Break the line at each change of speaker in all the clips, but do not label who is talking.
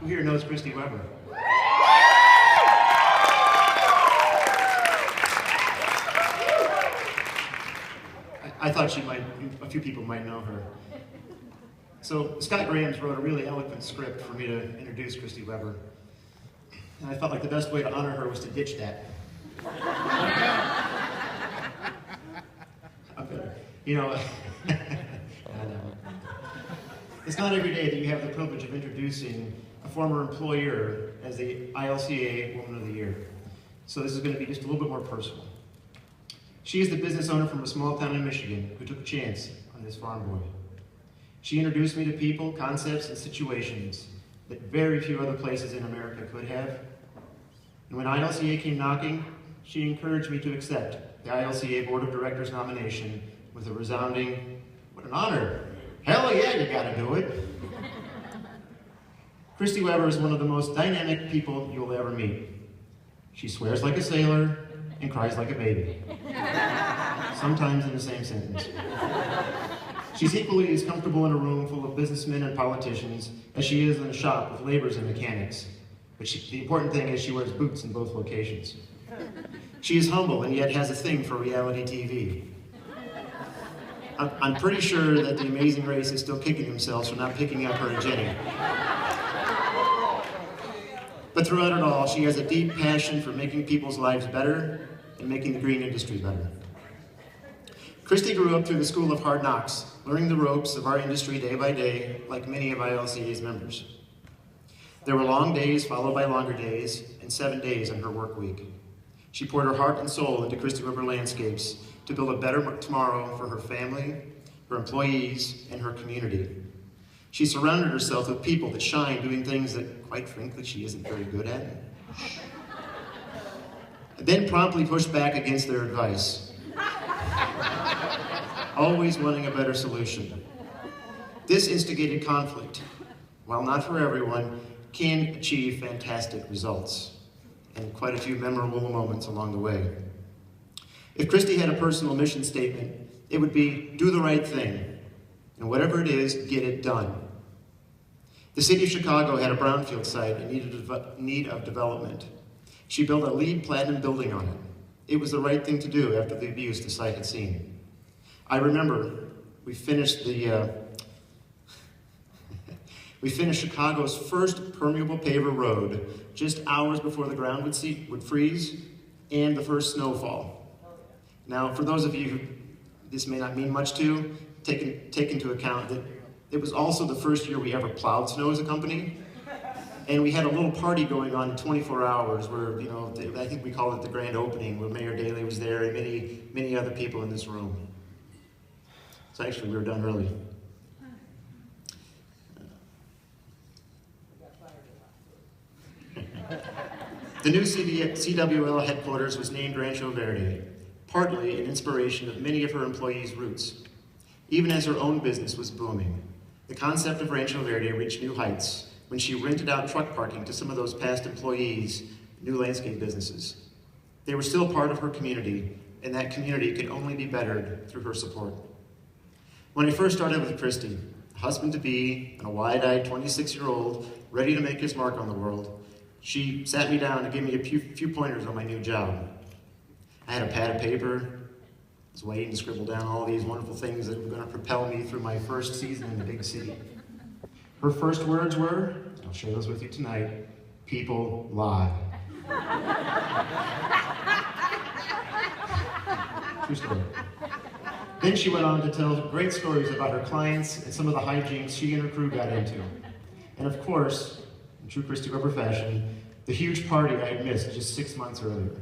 Who here knows Christy Webber? I thought a few people might know her. So Scott Grahams wrote a really eloquent script for me to introduce Christy Webber. And I felt like the best way to honor her was to ditch that. You know, I know. It's not every day that you have the privilege of introducing a former employer as the ILCA Woman of the Year. So this is going to be just a little bit more personal. She is the business owner from a small town in Michigan who took a chance on this farm boy. She introduced me to people, concepts, and situations that very few other places in America could have. And when ILCA came knocking, she encouraged me to accept the ILCA Board of Directors nomination with a resounding, "What an honor. Hell yeah, you gotta do it." Christy Webber is one of the most dynamic people you'll ever meet. She swears like a sailor and cries like a baby. Sometimes in the same sentence. She's equally as comfortable in a room full of businessmen and politicians as she is in a shop with laborers and mechanics. But the important thing is she wears boots in both locations. She is humble and yet has a thing for reality TV. I'm pretty sure that The Amazing Race is still kicking themselves for not picking up her Jenny. But throughout it all, she has a deep passion for making people's lives better and making the green industry better. Christy grew up through the school of hard knocks, learning the ropes of our industry day by day, like many of ILCA's members. There were long days followed by longer days, and 7 days in her work week. She poured her heart and soul into Christy Webber Landscapes to build a better tomorrow for her family, her employees, and her community. She surrounded herself with people that shine doing things that, quite frankly, she isn't very good at. And then promptly pushed back against their advice. Always wanting a better solution. This instigated conflict, while not for everyone, can achieve fantastic results, and quite a few memorable moments along the way. If Christy had a personal mission statement, it would be, do the right thing, and whatever it is, get it done. The city of Chicago had a brownfield site in need of development. She built a LEED Platinum building on it. It was the right thing to do after the abuse the site had seen. I remember we finished Chicago's first permeable paver road just hours before the ground would freeze and the first snowfall. Now, for those of you who this may not mean much to, take into account that it was also the first year we ever plowed snow as a company. And we had a little party going on in 24 hours where, I think we called it the grand opening, where Mayor Daley was there and many, many other people in this room. So actually, we were done early. The new CWL headquarters was named Rancho Verde, partly an inspiration of many of her employees' roots. Even as her own business was booming, the concept of Rancho Verde reached new heights when she rented out truck parking to some of those past employees' new landscape businesses. They were still part of her community, and that community could only be bettered through her support. When I first started with Christy, a husband-to-be and a wide-eyed 26-year-old ready to make his mark on the world, she sat me down to give me a few pointers on my new job. I had a pad of paper. I was waiting to scribble down all these wonderful things that were going to propel me through my first season in the big city. Her first words were, I'll share those with you tonight, "People lie." True story. Then she went on to tell great stories about her clients and some of the hijinks she and her crew got into. And of course, in true Christy Webber fashion, the huge party I had missed just 6 months earlier.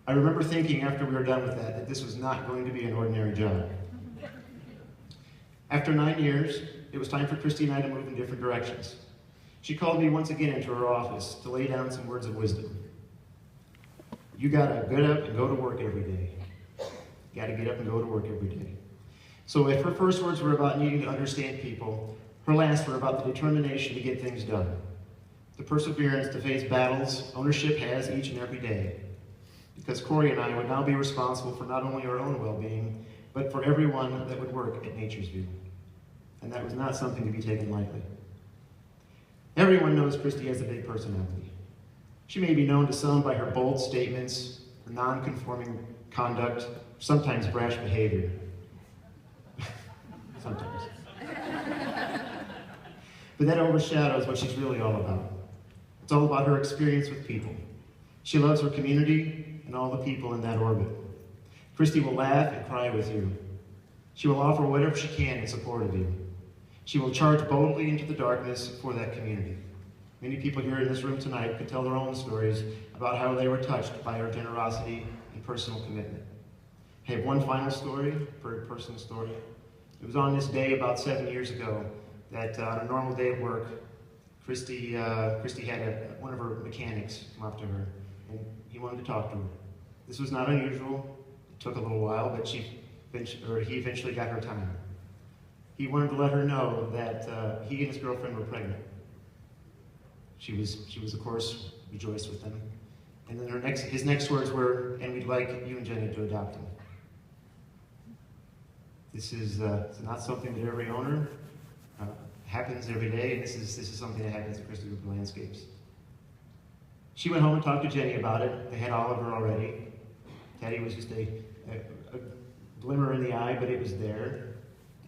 I remember thinking after we were done with that this was not going to be an ordinary job. After 9 years, it was time for Christy and I to move in different directions. She called me once again into her office to lay down some words of wisdom. You gotta get up and go to work every day. You gotta get up and go to work every day. So if her first words were about needing to understand people, her last were about the determination to get things done. The perseverance to face battles ownership has each and every day. Because Corey and I would now be responsible for not only our own well-being, but for everyone that would work at Nature's View. And that was not something to be taken lightly. Everyone knows Christy has a big personality. She may be known to some by her bold statements, her non-conforming conduct, sometimes brash behavior. Sometimes. But that overshadows what she's really all about. It's all about her experience with people. She loves her community and all the people in that orbit. Christy will laugh and cry with you. She will offer whatever she can in support of you. She will charge boldly into the darkness for that community. Many people here in this room tonight could tell their own stories about how they were touched by her generosity and personal commitment. I have one final story, a very personal story. It was on this day about 7 years ago that on a normal day at work, Christy had one of her mechanics come up to her, and he wanted to talk to her. This was not unusual. It took a little while, but he eventually got her time. He wanted to let her know that he and his girlfriend were pregnant. She was of course rejoiced with them. And then his next words were, "And we'd like you and Jenny to adopt him." This is not something that every owner happens every day, and this is something that happens at Christy Webber Landscapes. She went home and talked to Jenny about it. They had Oliver already. Teddy was just a glimmer in the eye, but it was there.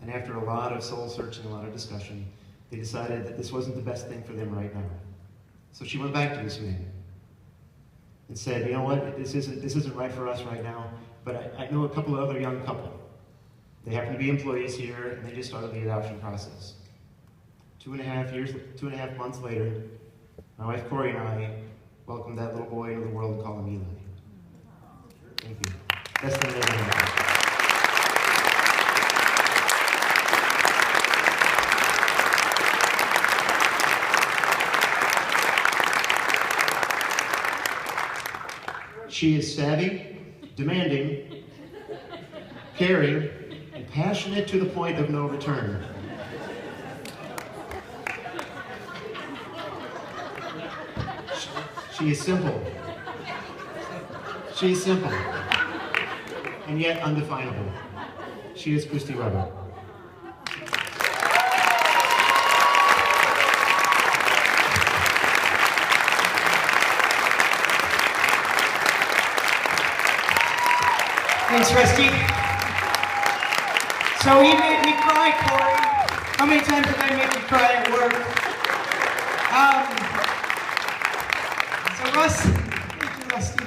And after a lot of soul searching, a lot of discussion, they decided that this wasn't the best thing for them right now. So she went back to this man and said, "You know what? This isn't right for us right now, but I know a couple of other young couple. They happen to be employees here, and they just started the adoption process." 2.5 months later, my wife Corey and I welcomed that little boy into the world and called him Eli. Thank you. Best thing that ever happened. She is savvy, demanding, caring, and passionate to the point of no return. She is simple. She is simple, and yet undefinable. She is Christy Webber.
Thanks, Christy. So he made me cry, Corey. How many times did I make you cry at work? Thank you, Rusty.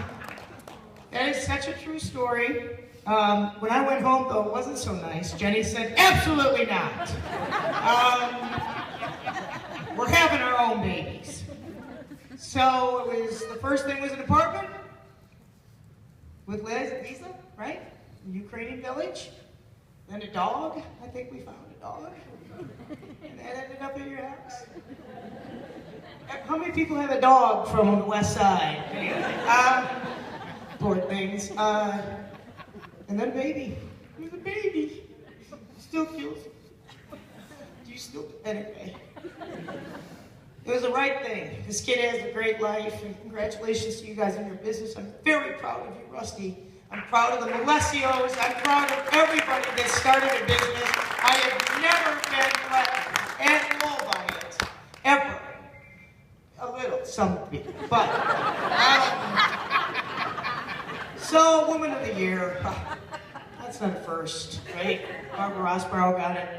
That is such a true story. When I went home, though, it wasn't so nice. Jenny said, "Absolutely not. We're having our own babies." So the first thing was an apartment with Lisa, right? In Ukrainian village. Then a dog. I think we found a dog. And that ended up in your house. How many people have a dog from the west side? Anyway, poor things. And then a baby. There's a baby. Still cute. Do you still? Anyway. It was the right thing. This kid has a great life, and congratulations to you guys on your business. I'm very proud of you, Rusty. I'm proud of the Molesios. I'm proud of everybody that started a business. I have never been threatened at all by it, ever. A little, some people, but. So, Woman of the Year. That's not a first, right? Barbara Rossborough got it,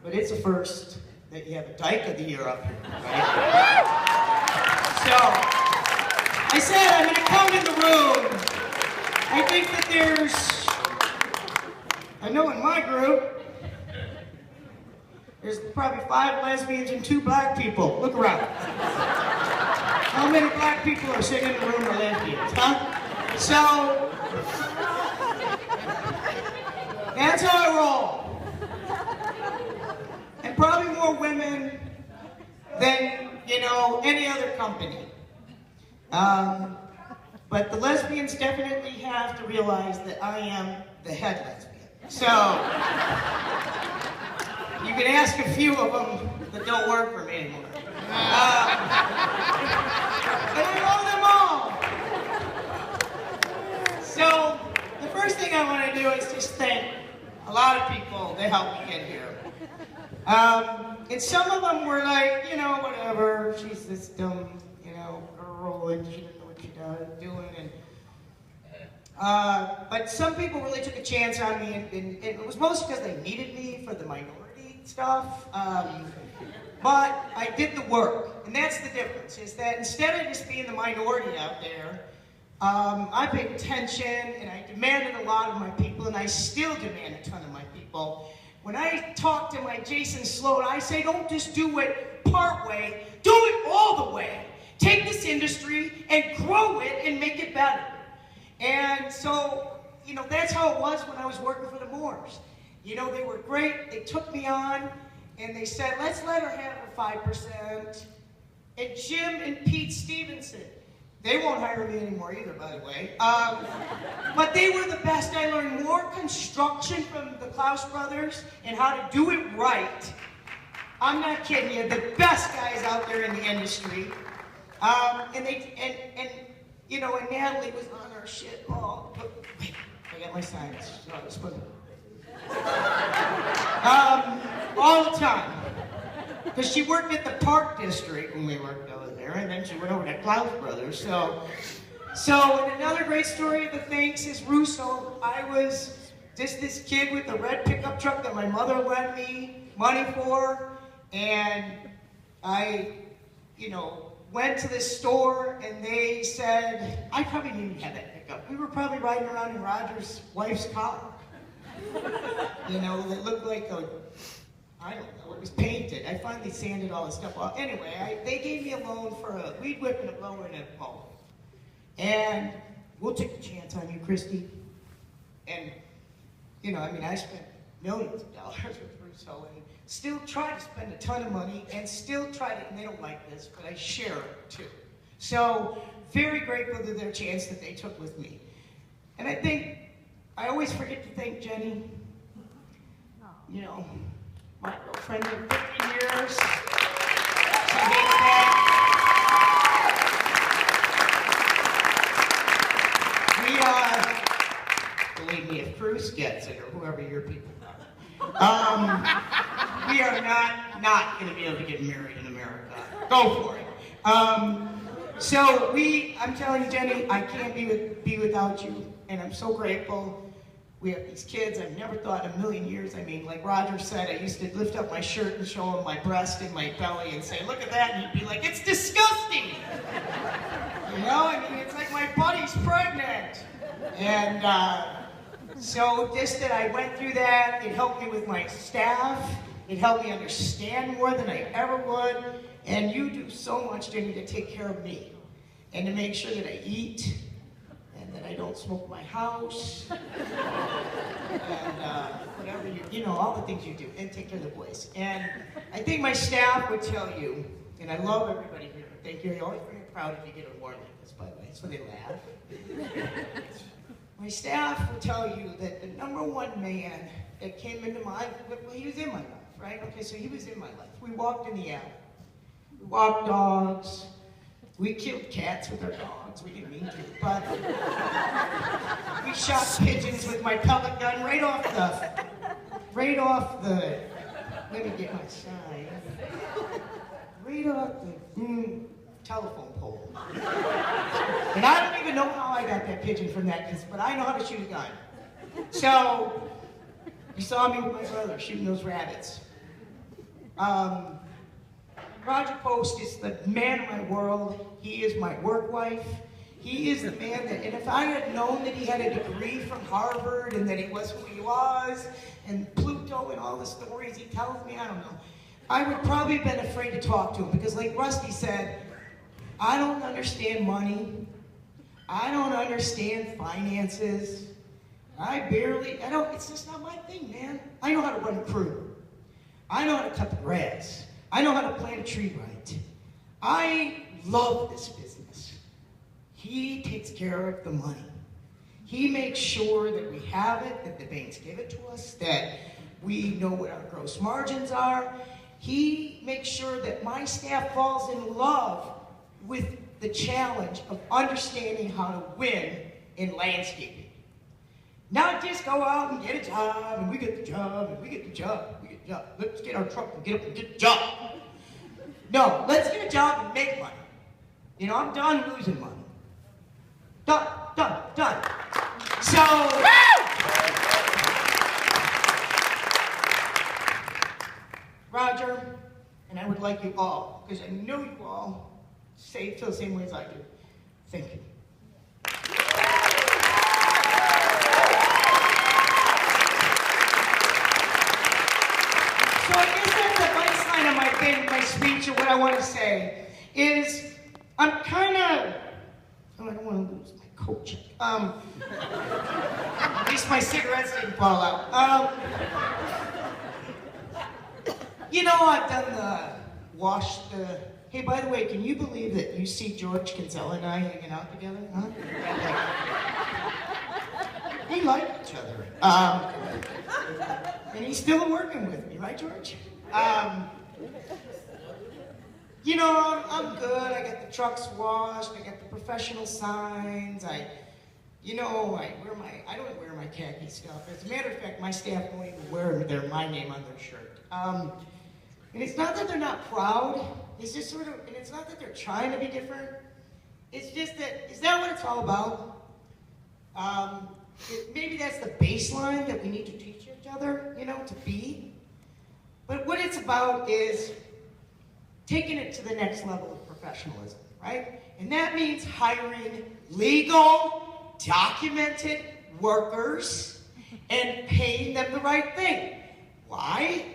but it's a first that you have a Dyke of the Year up here, right? So, I said I'm going to come in the room. I think that I know in my group, there's probably 5 lesbians and 2 black people. Look around. How many black people are sitting in the room are lesbians, huh? So, that's how I roll. And probably more women than, any other company. But the lesbians definitely have to realize that I am the head lesbian. So, you can ask a few of them that don't work for me anymore. And I know them all. So, the first thing I want to do is just thank a lot of people that helped me get here. And some of them were like, whatever, this dumb, girl, and she didn't know what she was doing. And but some people really took a chance on me, and it was mostly because they needed me for the minority stuff. But I did the work, and that's the difference, is that instead of just being the minority out there, I paid attention, and I demanded a lot of my people, and I still demand a ton of my people. When I talk to my Jason Sloat, I say, don't just do it part way, do it all the way. Take this industry and grow it and make it better. And so, that's how it was when I was working for the Moores. They were great, they took me on, and they said, let's let her have her 5%. And Jim and Pete Stevenson, they won't hire me anymore either, by the way. But they were the best. I learned more construction from the Klaus brothers and how to do it right. I'm not kidding you. The best guys out there in the industry. And Natalie was on our shit. Oh, wait, I got my signs. So I was supposed to... all the time. Because she worked at the Park District when we worked over there, and then she went over to Klaus Brothers. So and another great story of the thanks is Russo. I was just this kid with a red pickup truck that my mother lent me money for, and I, went to this store, and they said, I probably didn't even have that pickup. We were probably riding around in Roger's wife's car. It looked like I don't know, it was painted. I finally sanded all this stuff off. Anyway, they gave me a loan for a weed whip and a blower and a mower. And we'll take a chance on you, Christy. And, I spent millions of dollars with Russo and still try to spend a ton of money and still try to, and they don't like this, but I share it too. So, very grateful to their chance that they took with me. And I think, I always forget to thank Jenny. My girlfriend of 15 years. She hates that. Believe me, if Cruz gets it, or whoever your people are, we are not going to be able to get married in America. Go for it. I'm telling you, Jenny, I can't be without you, and I'm so grateful. We have these kids. I've never thought in a million years. Like Roger said, I used to lift up my shirt and show him my breast and my belly and say, look at that, and he'd be like, it's disgusting. It's like my buddy's pregnant. And so just that I went through that, it helped me with my staff. It helped me understand more than I ever would. And you do so much, Jenny, to take care of me and to make sure that I eat, that I don't smoke my house, and whatever all the things you do, and take care of the boys. And I think my staff would tell you, and I love everybody here, thank you, I always very proud if you get an award like this, by the way, so they laugh. My staff would tell you that the number one man that came into my life, well, he was in my life, right? Okay, so he was in my life. We walked in the alley. We walked dogs. We killed cats with our dogs. We didn't mean to, but we shot pigeons with my pellet gun right off the, let me get my sign, right off the telephone pole. And I don't even know how I got that pigeon from that, but I know how to shoot a gun. So, you saw me with my brother shooting those rabbits. Roger Post is the man of my world. He is my work wife. He is the man that, and if I had known that he had a degree from Harvard and that he was who he was, and Pluto and all the stories he tells me, I don't know, I would probably have been afraid to talk to him because like Rusty said, I don't understand money. I don't understand finances. It's just not my thing, man. I know how to run a crew. I know how to cut the grass. I know how to plant a tree right. I love this business. He takes care of the money. He makes sure that we have it, that the banks give it to us, that we know what our gross margins are. He makes sure that my staff falls in love with the challenge of understanding how to win in landscaping. Not just go out and get a job, and we get the job, and we get the job, we get the job. Let's get our truck and get up and get the job. No, let's get a job and make money. You know, I'm done losing money. Done. So, Roger, and I would like you all, because I know you all feel the same way as I do. Thank you. So I guess that's the baseline of my speech, or what I want to say is, I'm kind of, I don't want to lose my coat check. At least my cigarettes didn't fall out. You know, I've done hey, by the way, can you believe that you see George Kinsella and I hanging out together? Huh? We like each other. And he's still working with me, right, George? You know, I'm good. I got the trucks washed. I got the professional signs. I don't wear my khaki stuff. As a matter of fact, my staff don't even wear my name on their shirt. And it's not that they're not proud. It's just and it's not that they're trying to be different. It's just that, is that what it's all about? Maybe that's the baseline that we need to teach each other, to be. But what it's about is taking it to the next level of professionalism, right? And that means hiring legal, documented workers and paying them the right thing. Why?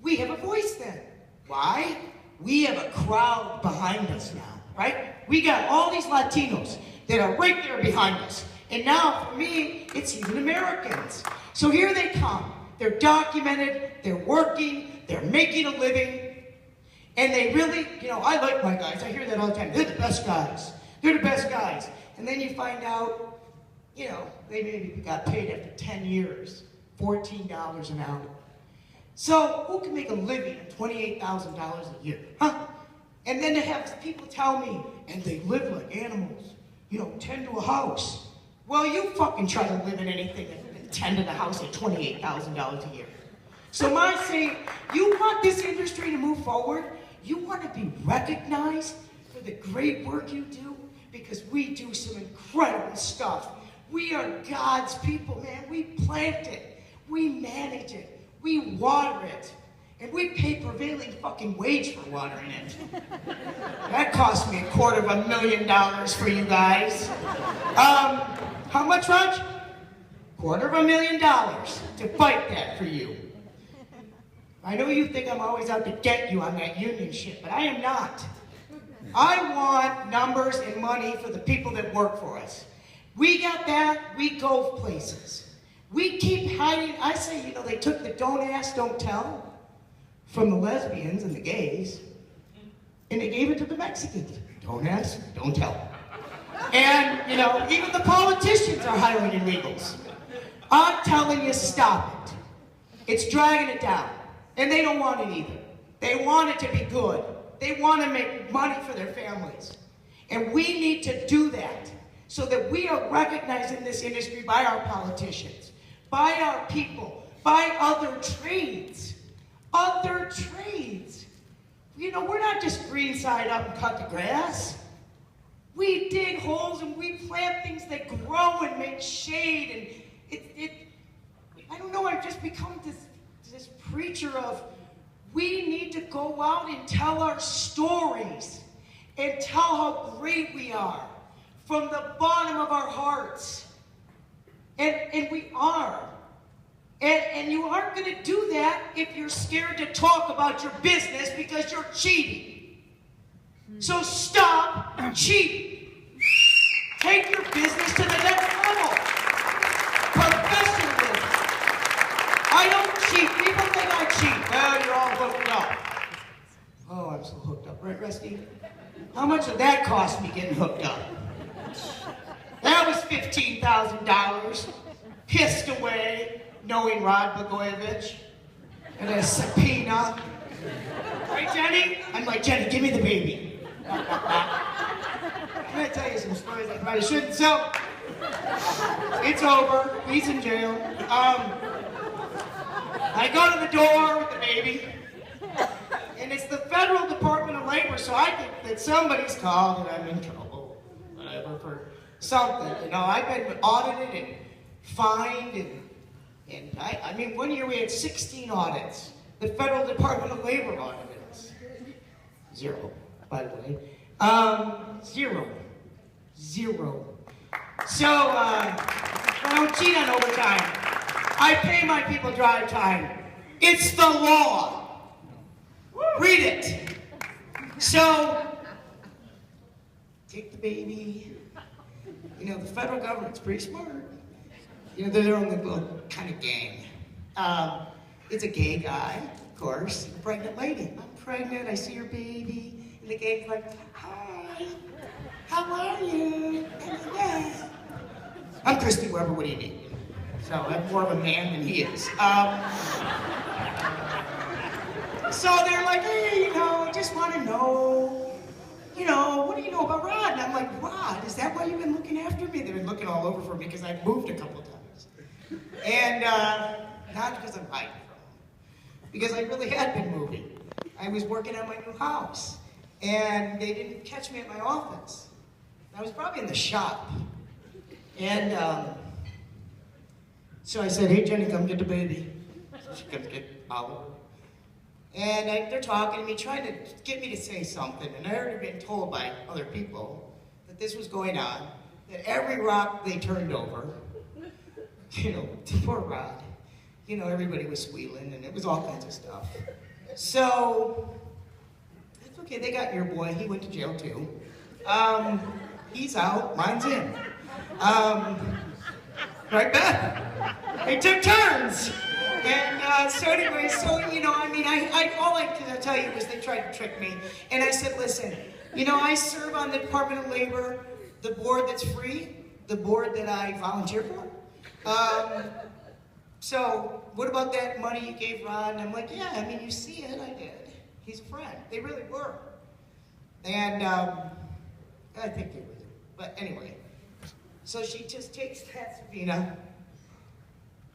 We have a voice then. Why? We have a crowd behind us now, right? We got all these Latinos that are right there behind us. And now, for me, it's even Americans. So here they come. They're documented, they're working, they're making a living, and they really, I like my guys. I hear that all the time. They're the best guys. They're the best guys. And then you find out, they maybe got paid after 10 years, $14 an hour. So who can make a living at $28,000 a year, huh? And then to have people tell me, and they live like animals, tend to a house. Well, you fucking try to live in anything and tend to the house at $28,000 a year. So my saying, you want this industry to move forward? You want to be recognized for the great work you do? Because we do some incredible stuff. We are God's people, man. We plant it. We manage it. We water it. And we pay prevailing fucking wage for watering it. That cost me $250,000 for you guys. How much, Raj? $250,000 to fight that for you. I know you think I'm always out to get you on that union shit, but I am not. I want numbers and money for the people that work for us. We got that, we go places. We keep hiding. I say, they took the don't ask, don't tell from the lesbians and the gays, and they gave it to the Mexicans. Don't ask, don't tell. And, even the politicians are hiring illegals. I'm telling you, stop it. It's dragging it down. And they don't want it either. They want it to be good. They want to make money for their families. And we need to do that so that we are recognized in this industry by our politicians, by our people, by other trades. Other trades. We're not just green side up and cut the grass. We dig holes and we plant things that grow and make shade. And I don't know, I've just become this preacher of, we need to go out and tell our stories and tell how great we are from the bottom of our hearts. And we are. And you aren't going to do that if you're scared to talk about your business because you're cheating. So stop cheating. Take your business to the next level. Professionalism. I don't cheat. People think I cheat. Well, you're all hooked up. Oh, I'm so hooked up. Right, Rusty? How much did that cost me getting hooked up? That was $15,000. Pissed away, knowing Rod Blagojevich. And a subpoena. Right, Jenny? I'm like, Jenny, give me the baby. I'm going to tell you some stories I probably shouldn't. So, it's over. He's in jail. I go to the door with the baby, and it's the Federal Department of Labor, so I think that somebody's called and I'm in trouble, whatever, for something. You know, I've been audited and fined, and I mean, one year we had 16 audits. The Federal Department of Labor audited us. 0, by the way. 0. So, I don't cheat on overtime. I pay my people drive time. It's the law. Read it. So, take the baby. You know, the federal government's pretty smart. You know, they're their own little kind of gang. It's a gay guy, of course, a pregnant lady. I'm pregnant, I see your baby, and the gay's like, hi, how are you? Yeah. I'm Christy Webber, what do you need? So I'm more of a man than he is. So they're like, hey, you know, I just want to know, you know, what do you know about Rod? And I'm like, Rod, is that why you've been looking after me? They've been looking all over for me because I moved a couple times. And not because I'm hiding from them, because I really had been moving. I was working on my new house, and they didn't catch me at my office. I was probably in the shop. And so I said, hey, Jenny, come get the baby. So she comes get Oliver. And they're talking to me, trying to get me to say something. And I had already been told by other people that this was going on, that every rock they turned over, you know, poor Rod, you know, everybody was squealing, and it was all kinds of stuff. So, that's okay, they got your boy, he went to jail too. He's out, mine's in. Right back. They took turns. And so anyway, so, you know, I mean, all I can tell you was they tried to trick me. And I said, listen, you know, I serve on the Department of Labor, the board that's free, the board that I volunteer for. So what about that money you gave Rod? And I'm like, yeah, I mean, you see it, I did. He's a friend. They really were. And I think they were. But anyway, so she just takes that subpoena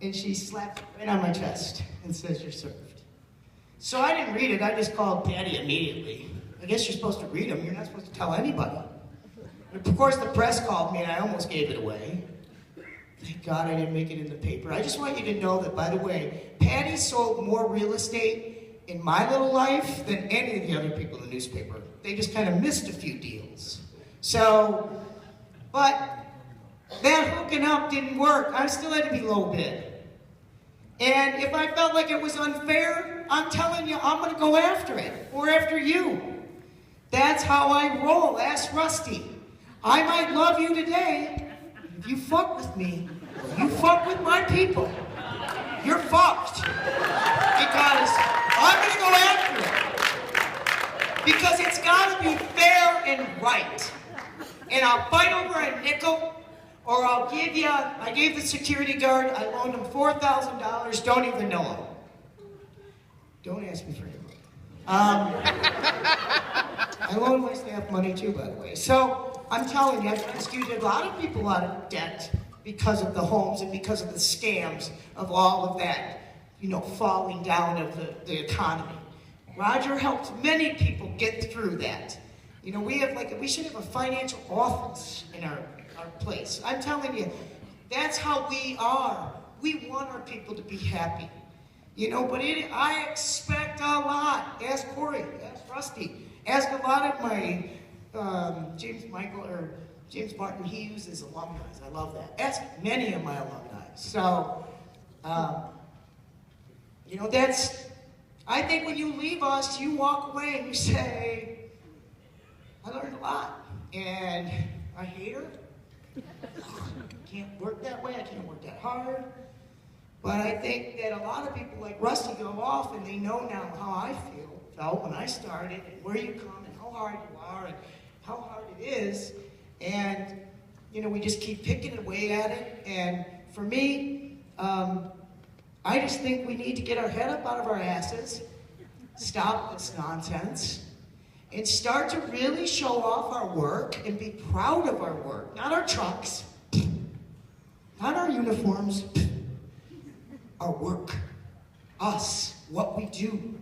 and she slaps it right on my chest and says, you're served. So I didn't read it. I just called Patty immediately. I guess you're supposed to read them. You're not supposed to tell anybody. And of course, the press called me, and I almost gave it away. Thank God I didn't make it in the paper. I just want you to know that, by the way, Patty sold more real estate in my little life than any of the other people in the newspaper. They just kind of missed a few deals. So, but that hooking up didn't work. I still had to be low bid. And if I felt like it was unfair, I'm telling you, I'm going to go after it, or after you. That's how I roll. Ask Rusty. I might love you today. If you fuck with me, you fuck with my people, you're fucked. Because I'm going to go after it. Because it's got to be fair and right. And I'll fight over a nickel, or I'll give you, I gave the security guard, I loaned him $4,000, don't even know him. Don't ask me for any money. I loaned my staff money too, by the way. So, I'm telling you, I've rescued a lot of people out of debt because of the homes and because of the scams of all of that, you know, falling down of the economy. Roger helped many people get through that. You know, we should have a financial office in our place. I'm telling you, that's how we are. We want our people to be happy. You know, but I expect a lot. Ask Corey, ask Rusty, ask a lot of my James Martin, he uses alumni. I love that. Ask many of my alumni. So, you know, I think when you leave us, you walk away and you say, I learned a lot. And I hate her. I can't work that way. I can't work that hard. But I think that a lot of people like Rusty go off and they know now how I felt when I started and where you come and how hard you are and how hard it is. And, you know, we just keep picking away at it. And for me, I just think we need to get our head up out of our asses, stop this nonsense, and start to really show off our work and be proud of our work. Not our trucks, not our uniforms, our work, us, what we do,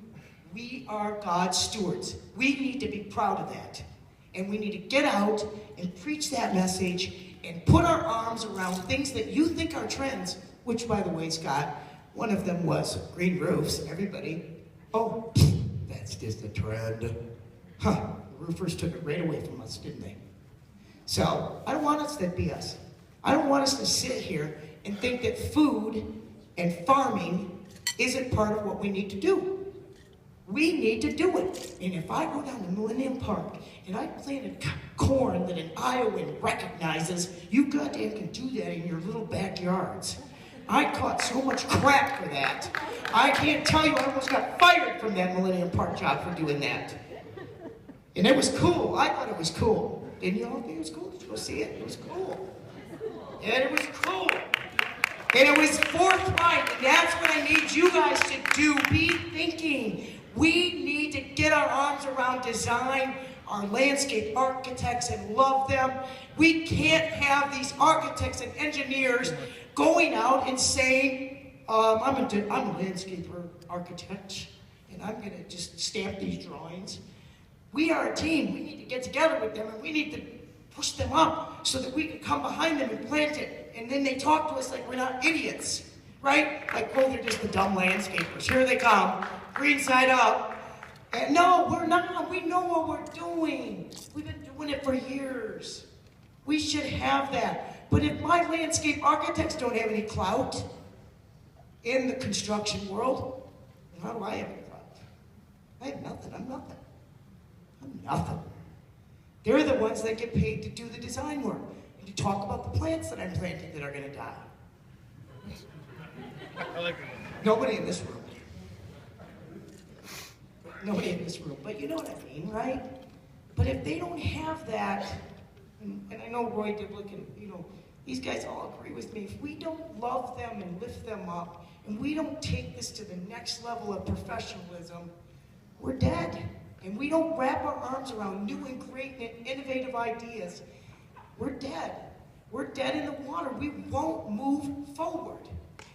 We are God's stewards. We need to be proud of that. And we need to get out and preach that message and put our arms around things that you think are trends, which, by the way, Scott, one of them was green roofs. Everybody, oh, that's just a trend. Huh, the roofers took it right away from us, didn't they? So, I don't want us to be us. I don't want us to sit here and think that food and farming isn't part of what we need to do. We need to do it. And if I go down to Millennium Park and I planted corn that an Iowan recognizes, you goddamn can do that in your little backyards. I caught so much crap for that. I can't tell you, I almost got fired from that Millennium Park job for doing that. And it was cool. I thought it was cool. Didn't you all think it was cool? Did you go see it? It was cool. And it was cool. And it was forthright. And that's what I need you guys to do. Be thinking. We need to get our arms around design, our landscape architects, and love them. We can't have these architects and engineers going out and saying, I'm a landscaper architect, and I'm going to just stamp these drawings. We are a team. We need to get together with them, and we need to push them up so that we can come behind them and plant it. And then they talk to us like we're not idiots, right? Like, oh, they're just the dumb landscapers. Here they come. Green side up. And no, we're not. We know what we're doing. We've been doing it for years. We should have that. But if my landscape architects don't have any clout in the construction world, how do I have any clout? I have nothing. I'm nothing. I'm nothing. They're the ones that get paid to do the design work and to talk about the plants that I'm planting that are going to die. Nobody in this room. Nobody in this room, but you know what I mean, right? But if they don't have that, and I know Roy Diblick and, these guys all agree with me, if we don't love them and lift them up, and we don't take this to the next level of professionalism, we're dead. And we don't wrap our arms around new and great and innovative ideas, we're dead. We're dead in the water. We won't move forward.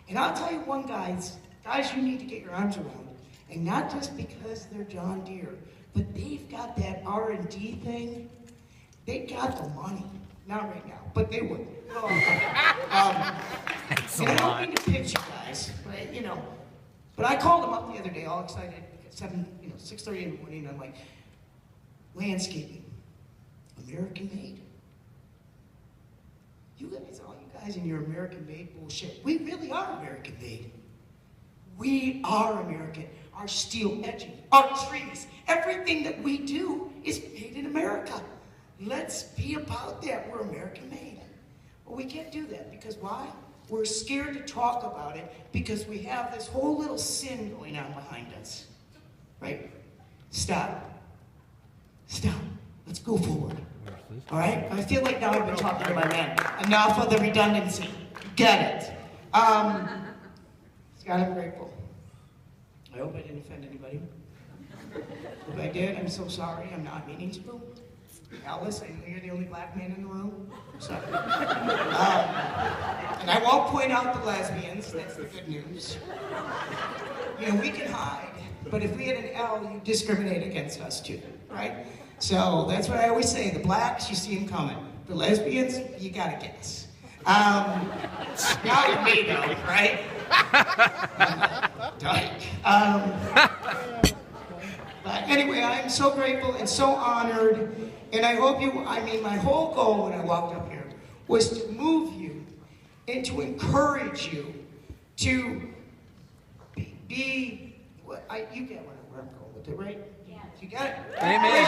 And I'll tell you one, guys, you need to get your arms around. And not just because they're John Deere, but they've got that R&D thing. They got the money. Not right now, but they would. And I don't mean to pitch you guys, but I called them up the other day, all excited, at 6:30 in the morning, and I'm like, landscaping, American made. You guys, all you guys in your American made bullshit, we really are American made. We are American. Our steel edging, our trees, everything that we do is made in America. Let's be about that. We're American made. Well, we can't do that because why? We're scared to talk about it because we have this whole little sin going on behind us. Right? Stop. Let's go forward. All right? I feel like now I've been talking to my man. Enough of the redundancy. Get it. Scott, I'm grateful. I hope I didn't offend anybody. If I did, I'm so sorry. I'm not meaning to. Alice, I know you're the only black man in the room. Sorry. And I won't point out the lesbians. That's the good news. We can hide, but if we had an L, you discriminate against us too, right? So that's what I always say. The blacks, you see them coming. The lesbians, you gotta guess. Not with me though, right? But anyway, I'm so grateful and so honored, and I hope my whole goal when I walked up here was to move you and to encourage you to be what you get where I'm going with it, right? Yeah. You got it?
Amen.